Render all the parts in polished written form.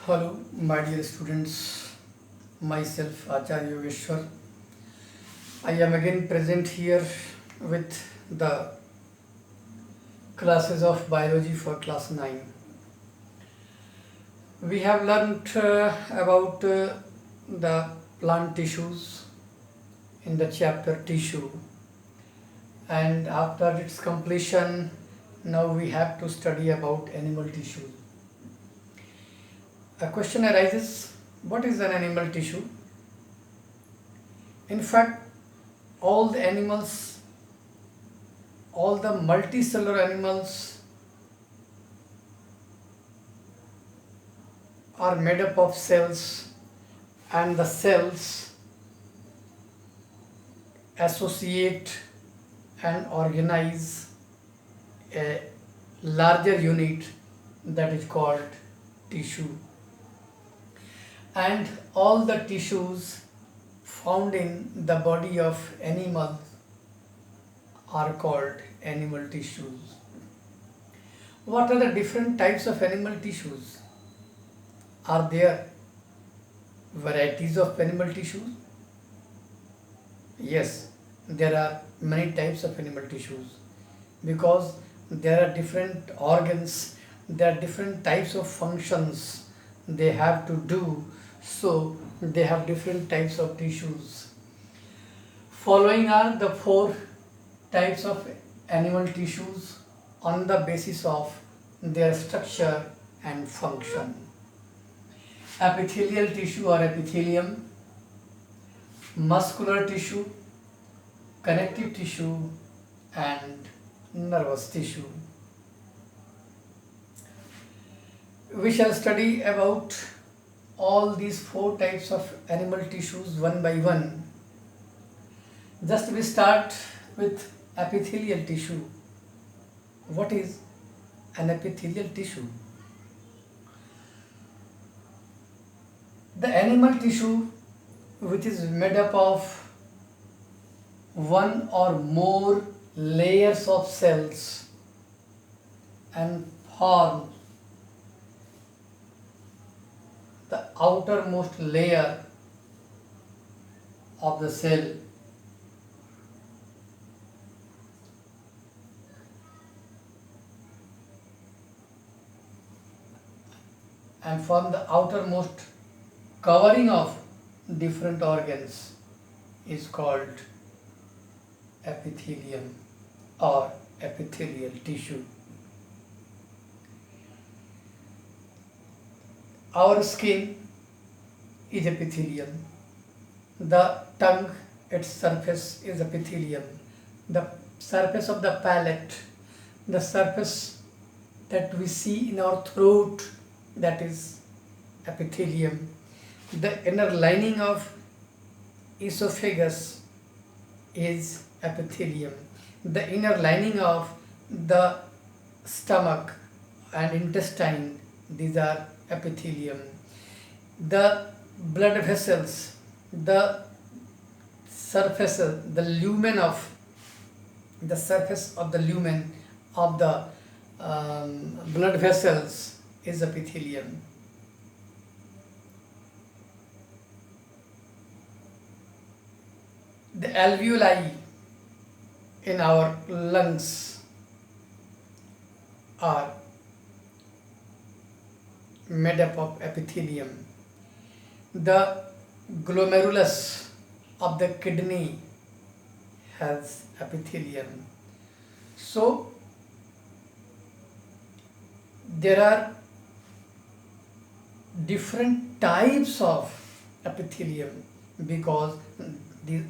Hello, my dear students. Myself, Acharya Yogeshwar. I am again present here with the classes of biology for class 9. We have learnt about the plant tissues in the chapter tissue, and after its completion, now we have to study about animal tissue. A question arises, what is an animal tissue? In fact, all the animals, all the multicellular animals are made up of cells, and the cells associate and organize a larger unit that is called tissue. And all the tissues found in the body of animals are called animal tissues. What are the different types of animal tissues? Are there varieties of animal tissues? Yes, there are many types of animal tissues because there are different organs, there are different types of functions they have to do, so they have different types of tissues. Following are the four types of animal tissues on the basis of their structure and function. Epithelial tissue or epithelium, muscular tissue, connective tissue, and nervous tissue. We shall study about all these four types of animal tissues one by one. Just we start with epithelial tissue. What is an epithelial tissue? The animal tissue, which is made up of one or more layers of cells and form the outermost layer of the cell, and form the outermost covering of different organs is called epithelium or epithelial tissue. Our skin is epithelium. The tongue, its surface is epithelium. The surface of the palate, the surface that we see in our throat, that is epithelium. The inner lining of esophagus is epithelium. The inner lining of the stomach and intestine, these are epithelium. The blood vessels, the surface, the lumen of the surface of the lumen of the blood vessels is epithelium. The alveoli in our lungs are made up of epithelium. The glomerulus of the kidney has epithelium. So there are different types of epithelium because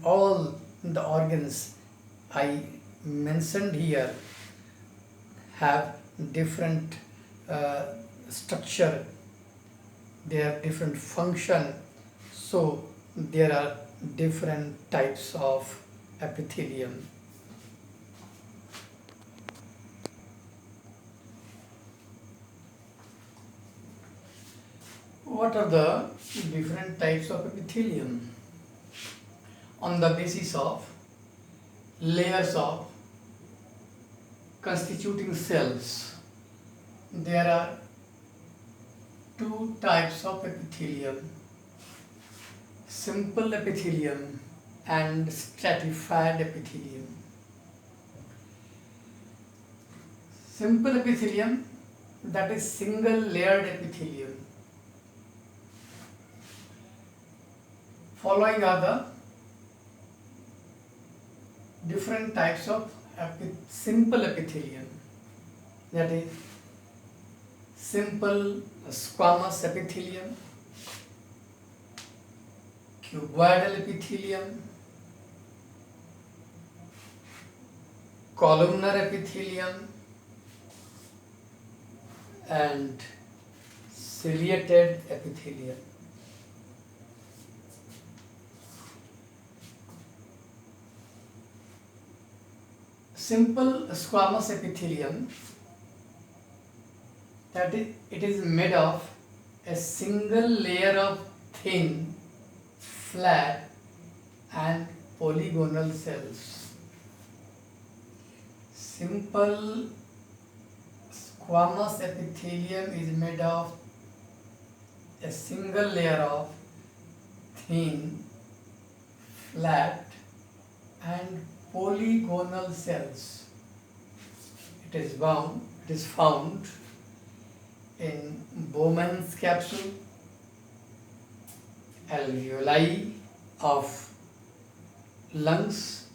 all the organs I mentioned here have different structure, they have different function, so there are different types of epithelium. What are the different types of epithelium? On the basis of layers of constituting cells, there are two types of epithelium: simple epithelium and stratified epithelium. Simple epithelium, that is single layered epithelium. Following are the different types of simple epithelium, that is simple squamous epithelium, cuboidal epithelium, columnar epithelium, and ciliated epithelium. Simple squamous epithelium, that is, it is made of a single layer of thin, flat and polygonal cells. Simple squamous epithelium is made of a single layer of thin, flat and polygonal cells. It is found in Bowman's capsule, alveoli of lungs,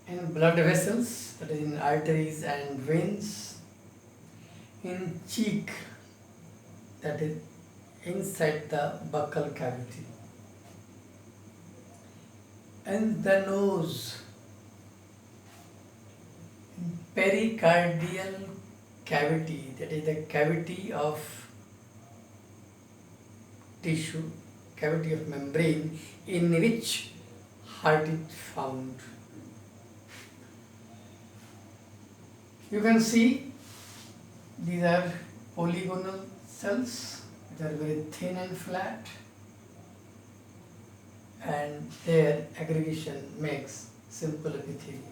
in blood vessels, that is in arteries and veins, in cheek, that is inside the buccal cavity, and the nose, pericardial cavity, that is the cavity of tissue, cavity of membrane in which heart is found. You can see these are polygonal cells, which are very thin and flat, and their aggregation makes simple epithelium.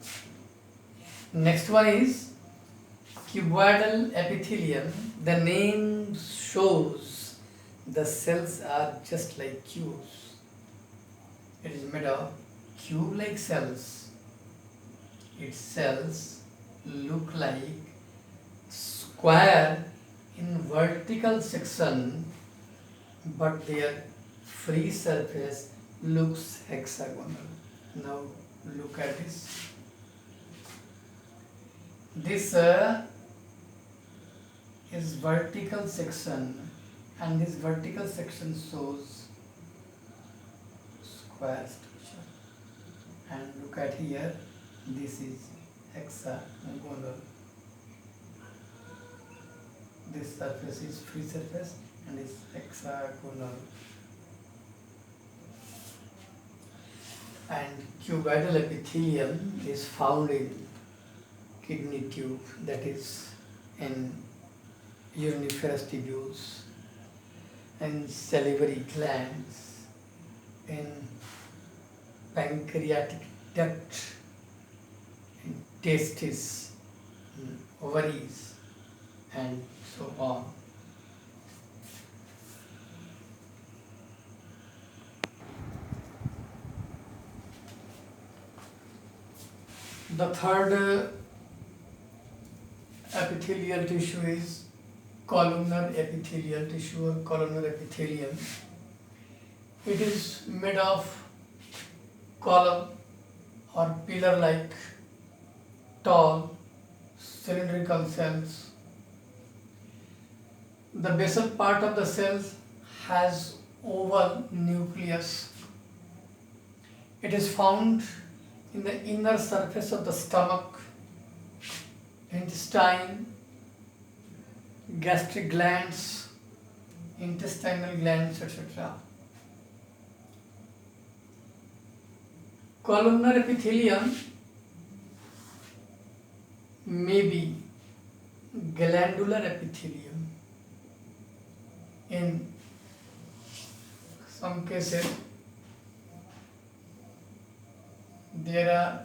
Next one is cuboidal epithelium. The name shows the cells are just like cubes. It is made of cube-like cells. Its cells look like square in vertical section, but their free surface looks hexagonal. Now look at this. This is vertical section, and this vertical section shows square structure. And look at here, this is hexagonal. This surface is free surface and is hexagonal. And cuboidal epithelium is found in kidney tube, that is in uriniferous tubules, in salivary glands, in pancreatic duct, in testes, in ovaries, and so on. The third epithelial tissue is columnar epithelial tissue or columnar epithelium. It is made of column or pillar-like tall cylindrical cells. The basal part of the cells has oval nucleus. It is found in the inner surface of the stomach, intestine, gastric glands, intestinal glands, etc. Columnar epithelium may be glandular epithelium. In some cases, there are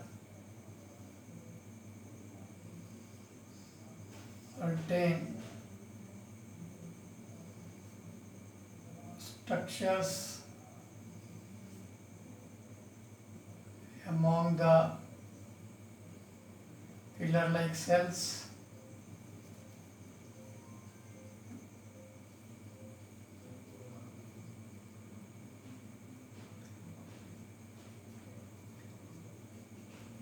certain structures among the pillar-like cells.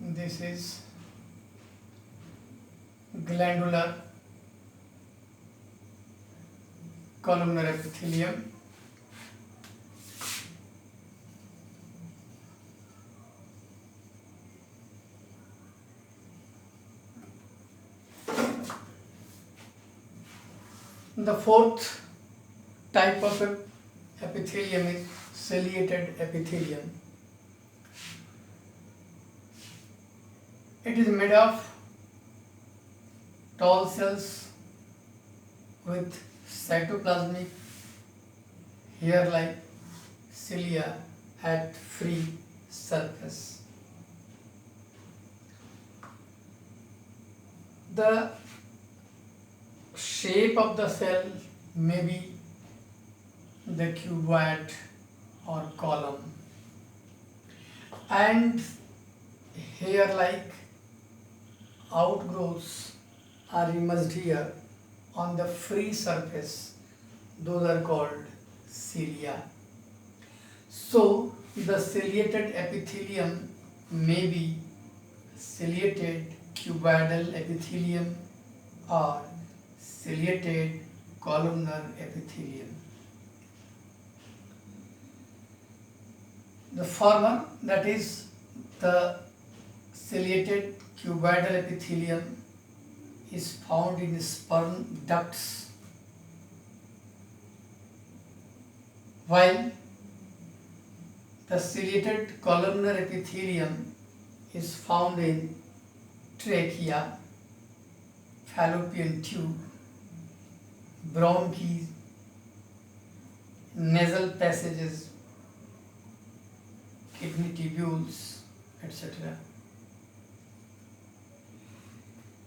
This is glandular columnar epithelium. The fourth type of epithelium is ciliated epithelium. It is made of tall cells with cytoplasmic hair-like cilia at free surface. The shape of the cell may be the cuboid or column, and hair-like outgrowths are immersed here on the free surface. Those are called cilia. So the ciliated epithelium may be ciliated cuboidal epithelium or ciliated columnar epithelium. The former, that is the ciliated cuboidal epithelium, is found in sperm ducts, while the ciliated columnar epithelium is found in trachea, fallopian tube, bronchi, nasal passages, kidney tubules, etc.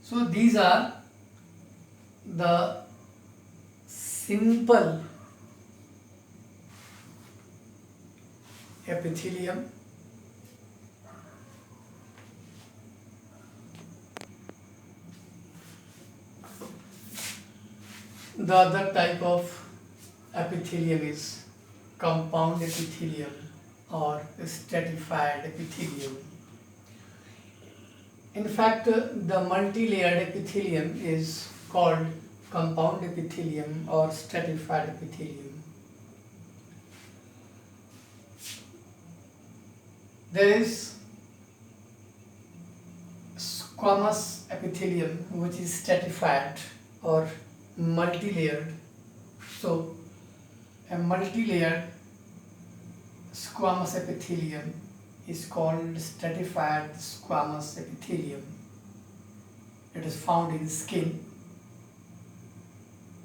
So these are the simple epithelium. The other type of epithelium is compound epithelium or stratified epithelium. In fact, the multi-layered epithelium is called compound epithelium or stratified epithelium. There is squamous epithelium, which is stratified or multi-layered. So a multi-layered squamous epithelium is called stratified squamous epithelium. It is found in skin,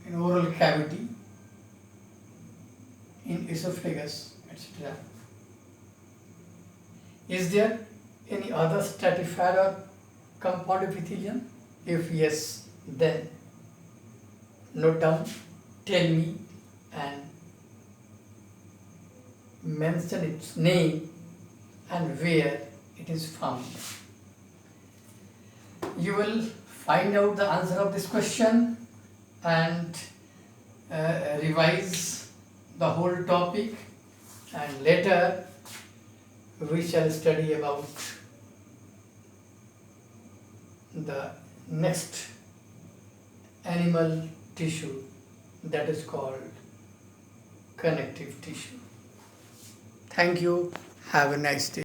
in oral cavity, in esophagus, etc. Is there any other stratified or compound epithelium? If yes, then note down, tell me, and mention its name and where it is found. You will find out the answer of this question and revise the whole topic, and later we shall study about the next animal tissue, that is called connective tissue. Thank you. Have a nice day.